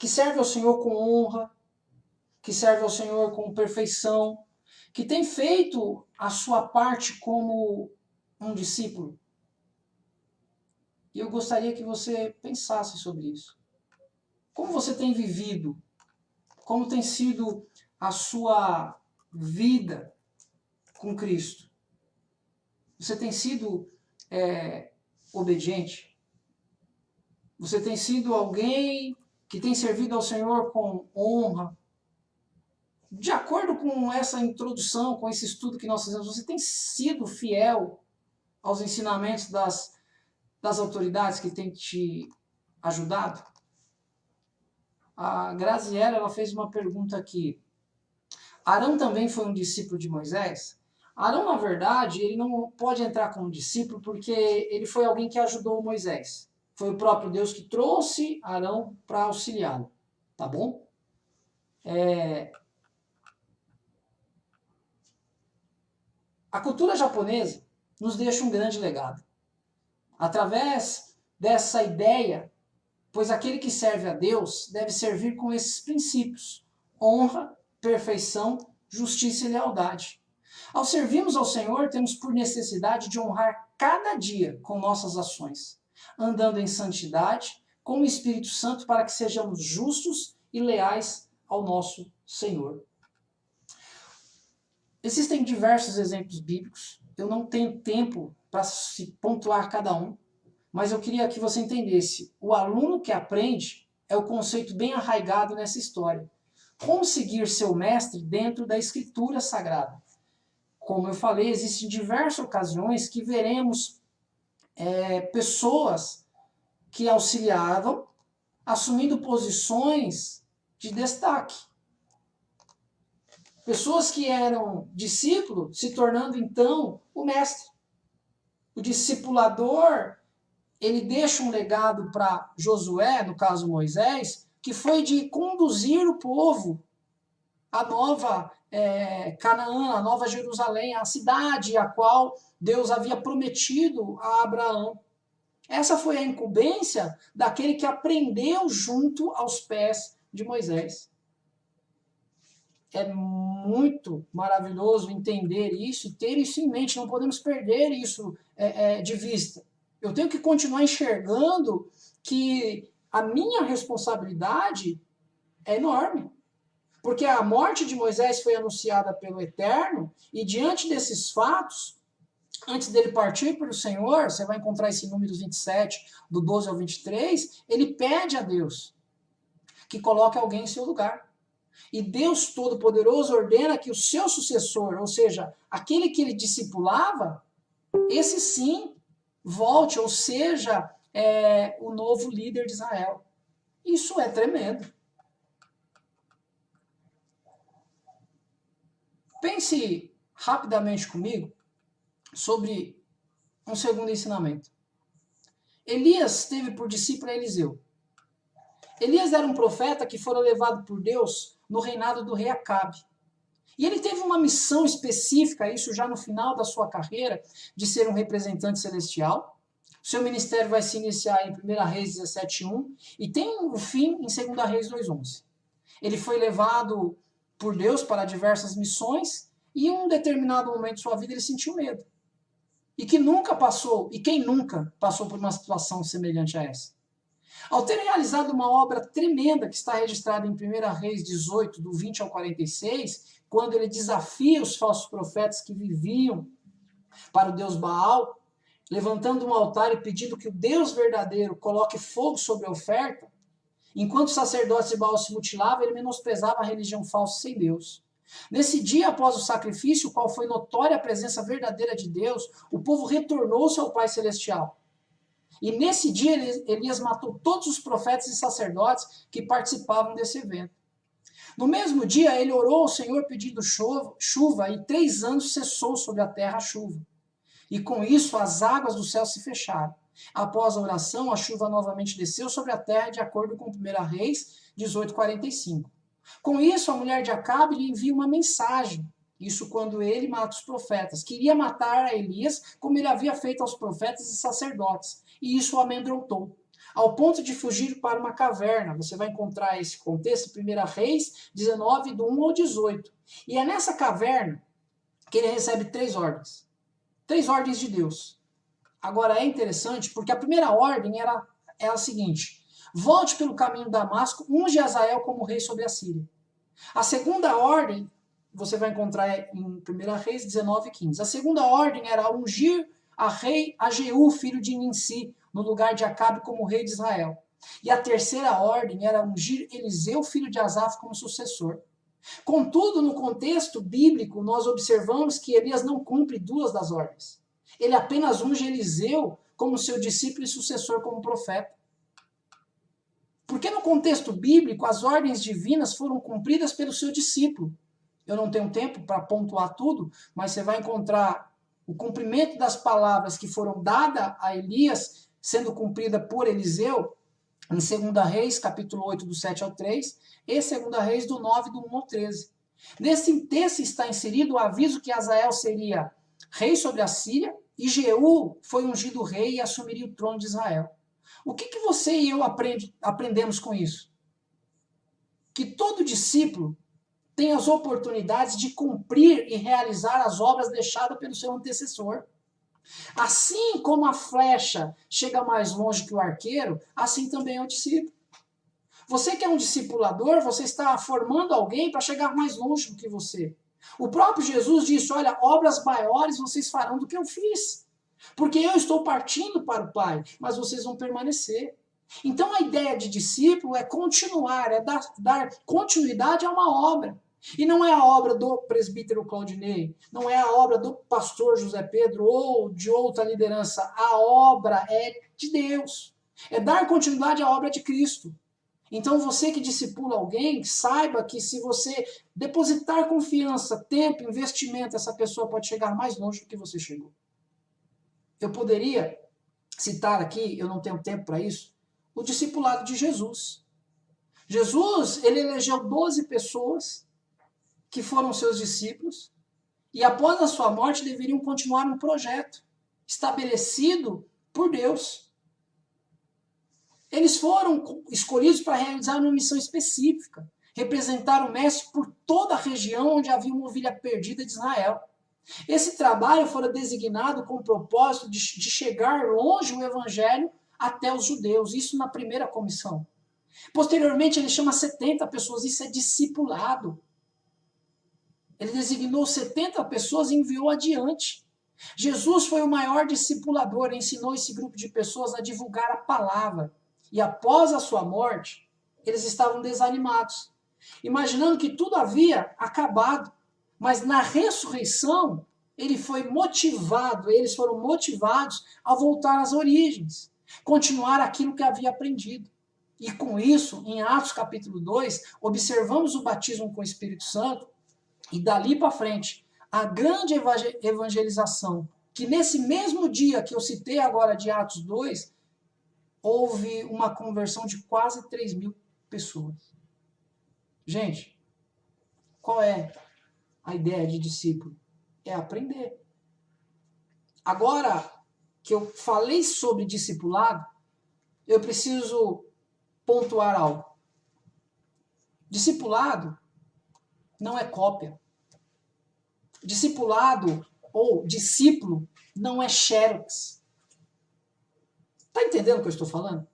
serve ao Senhor com honra, que serve ao Senhor com perfeição, que tem feito a sua parte como um discípulo? E eu gostaria que você pensasse sobre isso. Como você tem vivido? Como tem sido a sua vida com Cristo? Você tem sido obediente? Você tem sido alguém que tem servido ao Senhor com honra? De acordo com essa introdução, com esse estudo que nós fizemos, você tem sido fiel aos ensinamentos das autoridades que têm te ajudado? A Graziella, ela fez uma pergunta aqui. Arão também foi um discípulo de Moisés? Arão, na verdade, ele não pode entrar como discípulo porque ele foi alguém que ajudou Moisés. Foi o próprio Deus que trouxe Arão para auxiliá-lo. Tá bom? A cultura japonesa nos deixa um grande legado. Através dessa ideia, pois aquele que serve a Deus deve servir com esses princípios: honra, perfeição, justiça e lealdade. Ao servirmos ao Senhor, temos por necessidade de honrar cada dia com nossas ações, andando em santidade, com o Espírito Santo, para que sejamos justos e leais ao nosso Senhor. Existem diversos exemplos bíblicos. Eu não tenho tempo para se pontuar cada um, mas eu queria que você entendesse. O aluno que aprende é o conceito bem arraigado nessa história. Como seguir seu mestre dentro da Escritura Sagrada? Como eu falei, existem diversas ocasiões que veremos pessoas que auxiliavam, assumindo posições de destaque. Pessoas que eram discípulos se tornando então o mestre. O discipulador, ele deixa um legado para Josué, no caso Moisés, que foi de conduzir o povo à nova Canaã, a nova Jerusalém, a cidade a qual Deus havia prometido a Abraão. Essa foi a incumbência daquele que aprendeu junto aos pés de Moisés. É muito maravilhoso entender isso e ter isso em mente. Não podemos perder isso de vista. Eu tenho que continuar enxergando que a minha responsabilidade é enorme. Porque a morte de Moisés foi anunciada pelo Eterno, e diante desses fatos, antes dele partir para o Senhor, você vai encontrar esse Números 27, do 12 ao 23, ele pede a Deus que coloque alguém em seu lugar. E Deus Todo-Poderoso ordena que o seu sucessor, ou seja, aquele que ele discipulava, esse sim volte, ou seja, o novo líder de Israel. Isso é tremendo. Pense rapidamente comigo sobre um segundo ensinamento. Elias teve por discípulo Eliseu. Elias era um profeta que fora levado por Deus no reinado do rei Acabe. E ele teve uma missão específica, isso já no final da sua carreira, de ser um representante celestial. Seu ministério vai se iniciar em 1 Reis 17:1 e tem o fim em 2 Reis 2:11. Ele foi levado por Deus para diversas missões e em um determinado momento de sua vida ele sentiu medo. E que nunca passou, e quem nunca passou por uma situação semelhante a essa? Ao ter realizado uma obra tremenda que está registrada em 1 Reis 18, do 20 ao 46, quando ele desafia os falsos profetas que viviam para o Deus Baal, levantando um altar e pedindo que o Deus verdadeiro coloque fogo sobre a oferta, enquanto os sacerdotes de Baal se mutilavam, ele menosprezava a religião falsa sem Deus. Nesse dia, após o sacrifício, qual foi notória a presença verdadeira de Deus, o povo retornou-se ao Pai Celestial. E nesse dia, Elias matou todos os profetas e sacerdotes que participavam desse evento. No mesmo dia, ele orou ao Senhor pedindo chuva, e 3 anos cessou sobre a terra a chuva. E com isso, as águas do céu se fecharam. Após a oração, a chuva novamente desceu sobre a terra, de acordo com 1 Reis 18:45. Com isso, a mulher de Acabe lhe envia uma mensagem. Isso quando ele mata os profetas. Queria matar a Elias, como ele havia feito aos profetas e sacerdotes. E isso o amedrontou, ao ponto de fugir para uma caverna. Você vai encontrar esse contexto em 1 Reis 19, do 1 ao 18. E é nessa caverna que ele recebe 3 ordens. 3 ordens de Deus. Agora é interessante porque a primeira ordem era a seguinte: volte pelo caminho de Damasco, unge Azael como rei sobre a Síria. A segunda ordem, você vai encontrar em 1 Reis 19:15. A segunda ordem era ungir a rei Jeú, filho de Ninsi, no lugar de Acabe como rei de Israel. E a terceira ordem era ungir Eliseu, filho de Asaf, como sucessor. Contudo, no contexto bíblico, nós observamos que Elias não cumpre 2 das ordens. Ele apenas unge Eliseu como seu discípulo e sucessor como profeta. Porque no contexto bíblico, as ordens divinas foram cumpridas pelo seu discípulo. Eu não tenho tempo para pontuar tudo, mas você vai encontrar o cumprimento das palavras que foram dadas a Elias, sendo cumprida por Eliseu, em 2 Reis, capítulo 8, do 7 ao 3, e 2 Reis, do 9, do 1 ao 13. Nesse texto está inserido o aviso que Azael seria rei sobre a Síria, e Jeú foi ungido rei e assumiria o trono de Israel. O que você e eu aprendemos com isso? Que todo discípulo tem as oportunidades de cumprir e realizar as obras deixadas pelo seu antecessor. Assim como a flecha chega mais longe que o arqueiro, assim também é o discípulo. Você que é um discipulador, você está formando alguém para chegar mais longe do que você. O próprio Jesus disse, olha, obras maiores vocês farão do que eu fiz. Porque eu estou partindo para o Pai, mas vocês vão permanecer. Então a ideia de discípulo é continuar, é dar continuidade a uma obra. E não é a obra do presbítero Claudinei, não é a obra do pastor José Pedro ou de outra liderança. A obra é de Deus. É dar continuidade à obra de Cristo. Então você que discipula alguém, saiba que se você depositar confiança, tempo, investimento, essa pessoa pode chegar mais longe do que você chegou. Eu poderia citar aqui, eu não tenho tempo para isso, o discipulado de Jesus. Jesus, ele elegeu 12 pessoas que foram seus discípulos e após a sua morte deveriam continuar um projeto estabelecido por Deus. Eles foram escolhidos para realizar uma missão específica, representar o Mestre por toda a região onde havia uma ovelha perdida de Israel. Esse trabalho fora designado com o propósito de chegar longe o evangelho até os judeus, isso na primeira comissão. Posteriormente, ele chama 70 pessoas, isso é discipulado. Ele designou 70 pessoas e enviou adiante. Jesus foi o maior discipulador, ensinou esse grupo de pessoas a divulgar a palavra. E após a sua morte, eles estavam desanimados, imaginando que tudo havia acabado. Mas na ressurreição, eles foram motivados a voltar às origens, continuar aquilo que havia aprendido. E com isso, em Atos capítulo 2, observamos o batismo com o Espírito Santo e dali para frente, a grande evangelização, que nesse mesmo dia que eu citei agora de Atos 2, houve uma conversão de quase 3.000 pessoas. Gente, qual é a ideia de discípulo? É aprender. Agora que eu falei sobre discipulado, eu preciso pontuar algo. Discipulado não é cópia. Discipulado ou discípulo não é xerox. Está entendendo o que eu estou falando?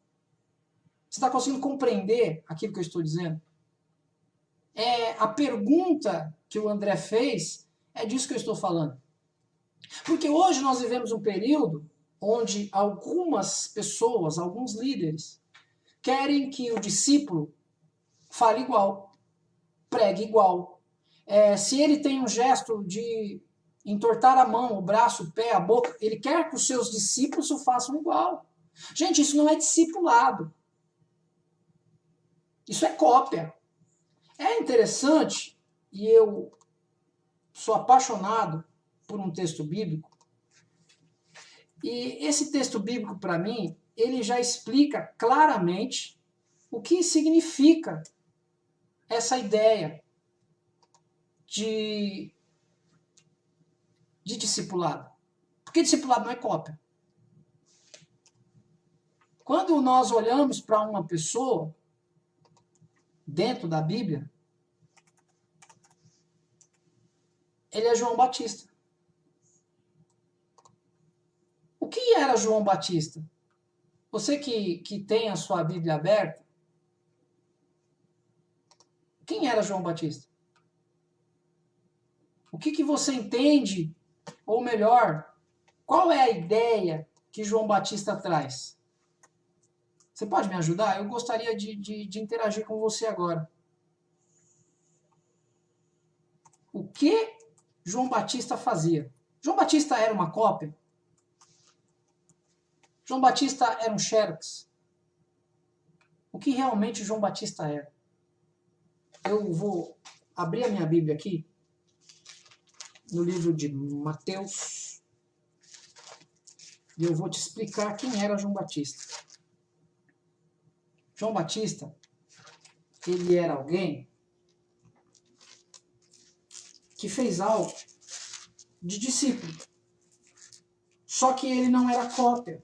Você está conseguindo compreender aquilo que eu estou dizendo? A pergunta que o André fez é disso que eu estou falando. Porque hoje nós vivemos um período onde algumas pessoas, alguns líderes, querem que o discípulo fale igual, pregue igual. Se ele tem um gesto de entortar a mão, o braço, o pé, a boca, ele quer que os seus discípulos o façam igual. Gente, isso não é discipulado. Isso é cópia. É interessante, e eu sou apaixonado por um texto bíblico, e esse texto bíblico, para mim, ele já explica claramente o que significa essa ideia de discipulado. Porque discipulado não é cópia. Quando nós olhamos para uma pessoa dentro da Bíblia, ele é João Batista. O que era João Batista? Você que tem a sua Bíblia aberta, quem era João Batista? O que você entende, ou melhor, qual é a ideia que João Batista traz? Você pode me ajudar? Eu gostaria de interagir com você agora. O que João Batista fazia? João Batista era uma cópia? João Batista era um xerox? O que realmente João Batista era? Eu vou abrir a minha Bíblia aqui, no livro de Mateus, e eu vou te explicar quem era João Batista. João Batista, ele era alguém que fez algo de discípulo. Só que ele não era cópia.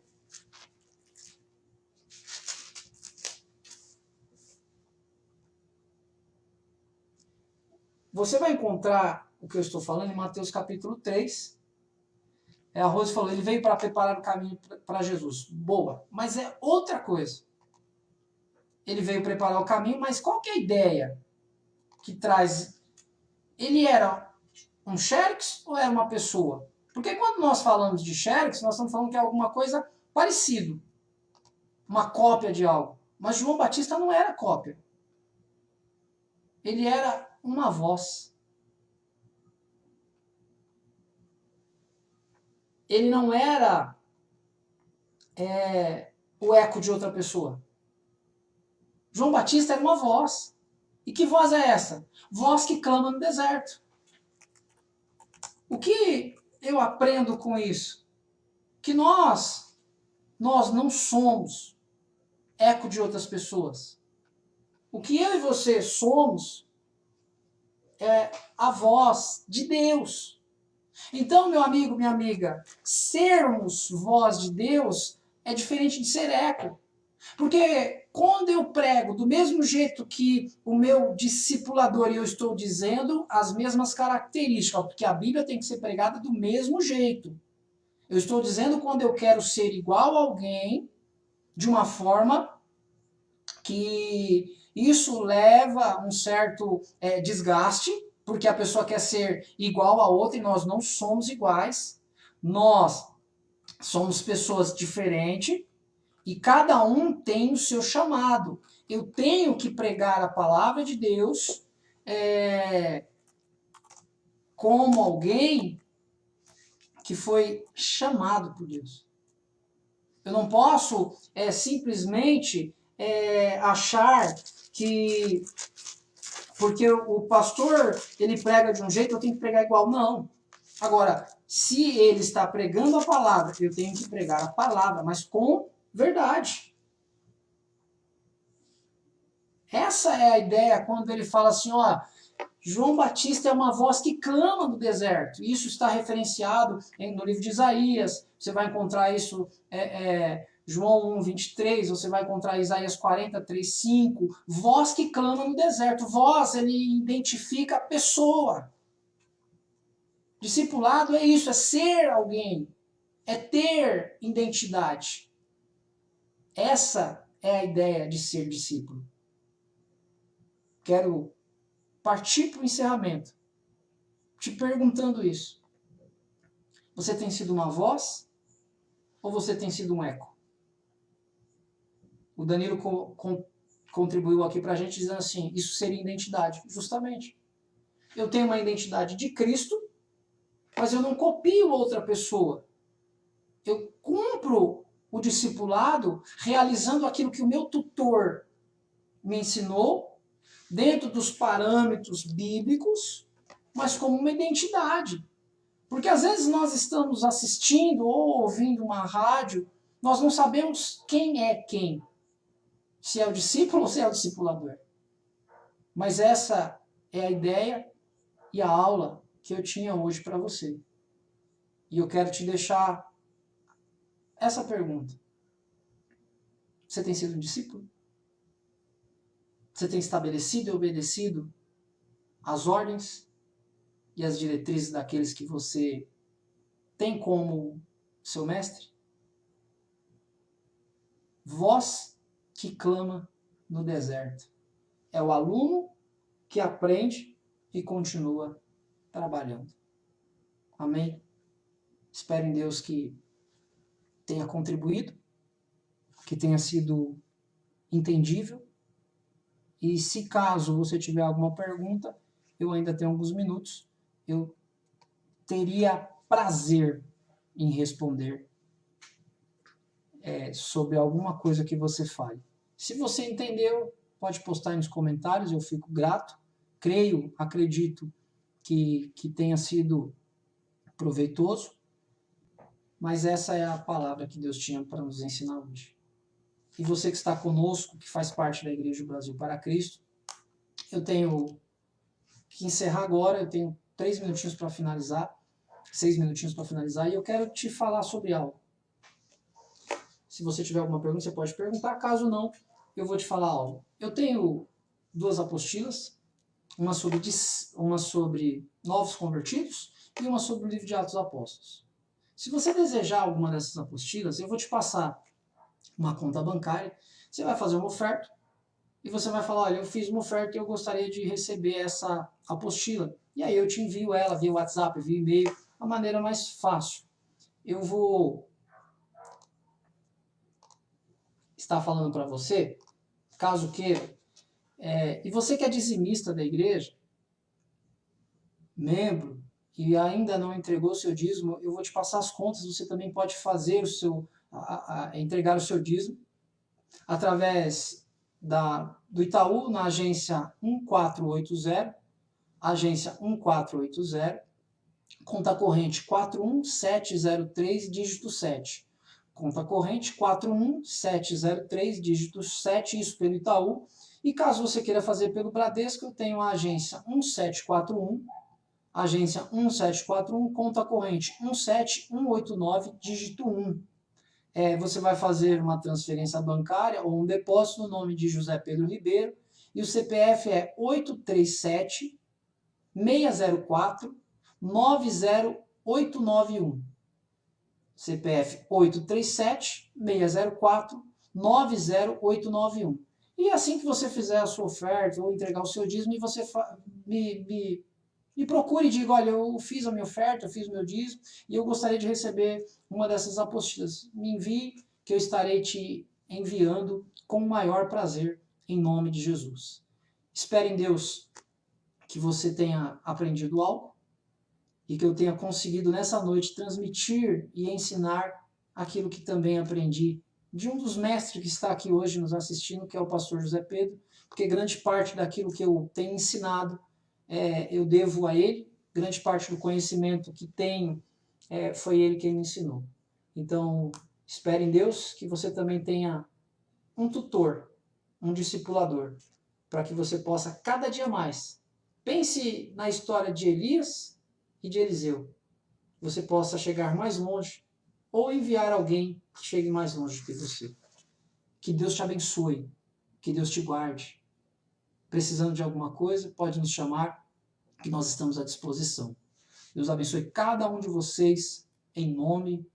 Você vai encontrar o que eu estou falando em Mateus capítulo 3. A Rose falou, ele veio para preparar o caminho para Jesus. Boa, mas é outra coisa. Ele veio preparar o caminho, mas qual que é a ideia que traz? Ele era um xerox ou era uma pessoa? Porque quando nós falamos de xerox, nós estamos falando que é alguma coisa parecido. Uma cópia de algo. Mas João Batista não era cópia. Ele era uma voz. Ele não era o eco de outra pessoa. João Batista era uma voz. E que voz é essa? Voz que clama no deserto. O que eu aprendo com isso? Que nós não somos eco de outras pessoas. O que eu e você somos é a voz de Deus. Então, meu amigo, minha amiga, sermos voz de Deus é diferente de ser eco. Porque quando eu prego do mesmo jeito que o meu discipulador, e eu estou dizendo as mesmas características, porque a Bíblia tem que ser pregada do mesmo jeito. Eu estou dizendo quando eu quero ser igual a alguém, de uma forma que isso leva a um certo desgaste, porque a pessoa quer ser igual a outra e nós não somos iguais. Nós somos pessoas diferentes e cada um tem o seu chamado. Eu tenho que pregar a palavra de Deus como alguém que foi chamado por Deus. Eu não posso simplesmente achar que porque o pastor ele prega de um jeito, eu tenho que pregar igual. Não. Agora, se ele está pregando a palavra, eu tenho que pregar a palavra, mas com verdade. Essa é a ideia quando ele fala assim, ó, João Batista é uma voz que clama no deserto. Isso está referenciado no livro de Isaías. Você vai encontrar isso João 1, 23, você vai encontrar Isaías 43, 5. Voz que clama no deserto. Voz, ele identifica a pessoa. Discipulado é isso, é ser alguém. É ter identidade. Essa é a ideia de ser discípulo. Quero partir para o encerramento, te perguntando isso. Você tem sido uma voz ou você tem sido um eco? O Danilo contribuiu aqui para a gente dizendo assim, isso seria identidade. Justamente. Eu tenho uma identidade de Cristo, mas eu não copio outra pessoa. Eu cumpro o discipulado realizando aquilo que o meu tutor me ensinou, dentro dos parâmetros bíblicos, mas como uma identidade. Porque às vezes nós estamos assistindo ou ouvindo uma rádio, nós não sabemos quem é quem. Se é o discípulo ou se é o discipulador. Mas essa é a ideia e a aula que eu tinha hoje para você. E eu quero te deixar essa pergunta. Você tem sido um discípulo? Você tem estabelecido e obedecido as ordens e as diretrizes daqueles que você tem como seu mestre? Voz que clama no deserto. É o aluno que aprende e continua trabalhando. Amém? Espero em Deus que tenha contribuído, que tenha sido entendível. E se caso você tiver alguma pergunta, eu ainda tenho alguns minutos, eu teria prazer em responder sobre alguma coisa que você fale. Se você entendeu, pode postar aí nos comentários, eu fico grato. Acredito que tenha sido proveitoso, mas essa é a palavra que Deus tinha para nos ensinar hoje. E você que está conosco, que faz parte da Igreja do Brasil para Cristo, eu tenho que encerrar agora, eu tenho 3 minutinhos para finalizar, 6 minutinhos para finalizar, e eu quero te falar sobre algo. Se você tiver alguma pergunta, você pode perguntar, caso não, eu vou te falar algo. Eu tenho 2 apostilas, uma sobre novos convertidos e uma sobre o livro de Atos dos Apóstolos. Se você desejar alguma dessas apostilas, eu vou te passar uma conta bancária, você vai fazer uma oferta e você vai falar, olha, eu fiz uma oferta e eu gostaria de receber essa apostila. E aí eu te envio ela via WhatsApp, via e-mail, a maneira mais fácil. Eu vou estar falando para você, caso queira, e você que é dizimista da igreja, membro, e ainda não entregou o seu dízimo, eu vou te passar as contas, você também pode fazer entregar o seu dízimo através do Itaú na agência 1480, agência 1480, conta corrente 41703, dígito 7. Conta corrente 41703, dígito 7, isso pelo Itaú. E caso você queira fazer pelo Bradesco, eu tenho a agência 1741, agência 1741, conta corrente 17189, dígito 1. Você vai fazer uma transferência bancária ou um depósito no nome de José Pedro Ribeiro, e o CPF é 837 604 90891. CPF 837 604 90891. E assim que você fizer a sua oferta ou entregar o seu dízimo, você me procure e diga, olha, eu fiz a minha oferta, eu fiz o meu dízimo e eu gostaria de receber uma dessas apostilas. Me envie, que eu estarei te enviando com o maior prazer, em nome de Jesus. Espero em Deus que você tenha aprendido algo e que eu tenha conseguido nessa noite transmitir e ensinar aquilo que também aprendi de um dos mestres que está aqui hoje nos assistindo, que é o pastor José Pedro, porque grande parte daquilo que eu tenho ensinado eu devo a ele, grande parte do conhecimento que tenho foi ele quem me ensinou. Então, espere em Deus que você também tenha um tutor, um discipulador, para que você possa cada dia mais. Pense na história de Elias e de Eliseu. Você possa chegar mais longe ou enviar alguém que chegue mais longe que você. Que Deus te abençoe, que Deus te guarde. Precisando de alguma coisa, pode nos chamar, que nós estamos à disposição. Deus abençoe cada um de vocês, em nome